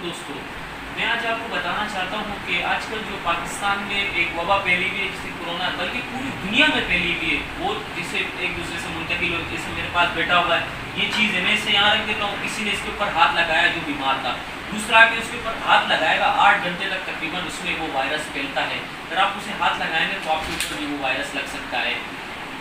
دوستوں، میں آج آپ کو بتانا چاہتا ہوں کہ آج کل جو پاکستان میں ایک وبا پھیلی ہوئی ہے جسے کورونا، بلکہ پوری دنیا میں پھیلی ہوئی ہے، وہ جسے ایک دوسرے سے منتقل ہو، جیسے میرے پاس بیٹھا ہوا ہے یہ چیز ہے، میں اسے یہاں رکھ دیتا ہوں، کسی نے اس کے اوپر ہاتھ لگایا جو بیمار تھا، دوسرا کہ اس کے اوپر ہاتھ لگائے گا 8 گھنٹے تک تقریباً اس میں وہ وائرس پھیلتا ہے، اگر آپ اسے ہاتھ لگائیں گے تو آپ کے اوپر بھی وہ وائرس لگ سکتا ہے۔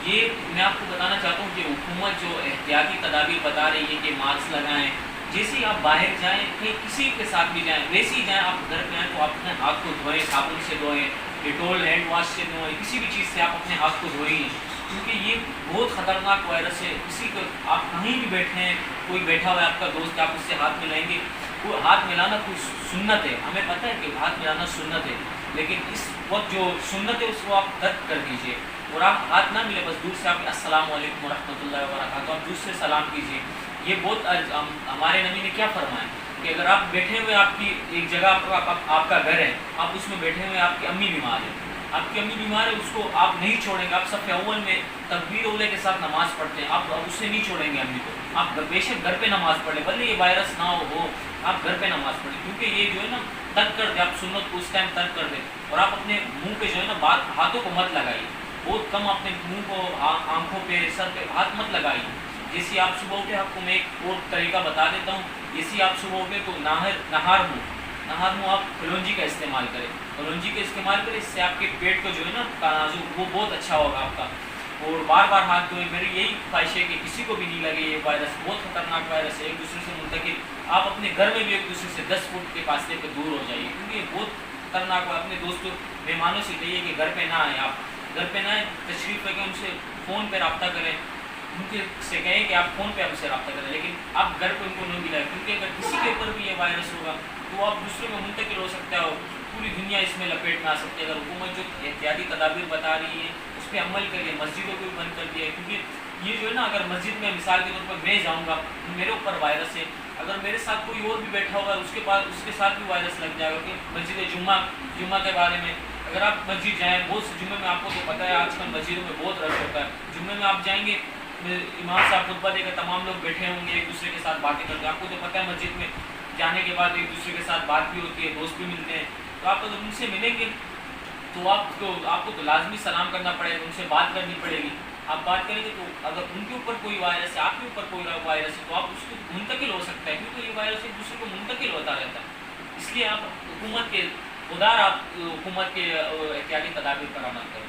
یہ میں آپ کو بتانا چاہتا ہوں کہ حکومت جو احتیاطی تدابیر بتا رہی ہے کہ ماسک لگائیں، جیسے ہی آپ باہر جائیں کہیں کسی کے ساتھ بھی جائیں، ویسے ہی جائیں، آپ گھر پہ آئیں تو آپ اپنے ہاتھ کو دھوئیں، صابن سے دھوئیں، ڈیٹول ہینڈ واش سے دھوئیں، کسی بھی چیز سے آپ اپنے ہاتھ کو دھوئیں، کیونکہ یہ بہت خطرناک وائرس ہے۔ کسی کو آپ کہیں بھی بیٹھے ہیں، کوئی بیٹھا ہوا ہے آپ کا دوست، آپ اس سے ہاتھ ملائیں گے، وہ ہاتھ ملانا کوئی سنت ہے، ہمیں پتہ ہے کہ ہاتھ ملانا سنت ہے، لیکن اس وقت جو سنت ہے اس کو آپ ترک کر دیجئے، اور آپ ہاتھ نہ ملے، بس دور سے آپ السلام علیکم ورحمۃ اللہ وبرکاتہ، آپ دور سے سلام کیجیے۔ یہ بہت ہمارے نبی نے کیا فرمایا کہ اگر آپ بیٹھے ہوئے، آپ کی ایک جگہ آپ کا گھر ہے، آپ اس میں بیٹھے ہوئے، آپ کی امی بیمار ہے، آپ کی امی بیمار ہے، اس کو آپ نہیں چھوڑیں گے، آپ صف اول میں تکبیر اولے کے ساتھ نماز پڑھتے ہیں، آپ اس سے نہیں چھوڑیں گے امی کو، آپ بے شک گھر پہ نماز پڑھ لیں، بھلے یہ وائرس نہ ہو، آپ گھر پہ نماز پڑھیں، کیونکہ یہ جو ہے نا ترک کر دیں، آپ سنت کو اس ٹائم ترک کر دیں، اور آپ اپنے منہ پہ جو ہے نا ہاتھوں کو مت لگائیے، بہت کم اپنے منہ کو، آنکھوں پہ، سر پہ ہاتھ مت لگائیے۔ جیسے آپ صبح اٹھے، آپ کو میں ایک اور طریقہ بتا دیتا ہوں، جیسے آپ صبح اٹھے تو نہار منہ آپ کلونجی کا استعمال کریں، کلونجی کا استعمال کریں، اس سے آپ کے پیٹ کو جو ہے نا تنازع وہ بہت اچھا ہوگا آپ کا، اور بار بار ہاتھ دھوئیں۔ میری یہی خواہش ہے کہ کسی کو بھی نہیں لگے یہ وائرس، بہت خطرناک وائرس ہے، ایک دوسرے سے منتقل، آپ اپنے گھر میں بھی ایک دوسرے سے 10 فٹ کے فاصلے پہ دور ہو جائیے، کیونکہ یہ بہت خطرناک ہے۔ اپنے دوستوں مہمانوں سے کہیے کہ گھر پہ نہ آئیں، آپ گھر پہ نہ آئیں، تشریف لے کے ان سے فون پہ رابطہ کریں، ان سے کہیں کہ آپ فون پہ ہم سے رابطہ کریں، لیکن آپ گھر کو ان کو نہیں ملائیں، کیونکہ اگر کسی کے اوپر بھی یہ وائرس ہوگا تو آپ دوسرے میں منتقل ہو سکتا ہے، پوری دنیا اس میں لپیٹ میں آ سکتی ہے۔ اگر حکومت جو احتیاطی تدابیر بتا رہی ہے اس پہ عمل کریے، مسجدوں کو بھی بند کر دیا ہے، کیونکہ یہ جو ہے نا اگر مسجد میں مثال کے طور پر میں جاؤں گا، میرے اوپر وائرس ہے، اگر میرے ساتھ کوئی اور بھی بیٹھا ہوگا اس کے ساتھ بھی وائرس لگ جائے گا، کہ مسجد جمعہ کے بارے میں اگر آپ مسجد جائیں، بہت سے جمعے میں آپ کو تو پتہ ہے آج کل مسجدوں میں بہت رش ہوتا ہے، جمعے میں آپ جائیں گے، امام صاحب خطبہ دے کر تمام لوگ بیٹھے ہوں گے، ایک دوسرے کے ساتھ باتیں کرتے ہیں، آپ کو تو پتہ ہے مسجد میں جانے کے بعد ایک دوسرے کے ساتھ بات بھی ہوتی ہے، دوست بھی ملتے ہیں، تو آپ اگر ان سے ملیں گے تو آپ کو تو لازمی سلام کرنا پڑے گا، ان سے بات کرنی پڑے گی، آپ بات کریں گے تو اگر ان کے اوپر کوئی وائرس ہے، آپ کے اوپر کوئی وائرس ہے، تو آپ اس کو منتقل ہو سکتا ہے، کیونکہ یہ وائرس ایک دوسرے کو منتقل ہوتا رہتا ہے، اس لیے آپ حکومت کے احتیاطی تدابیر پر عمل کریں۔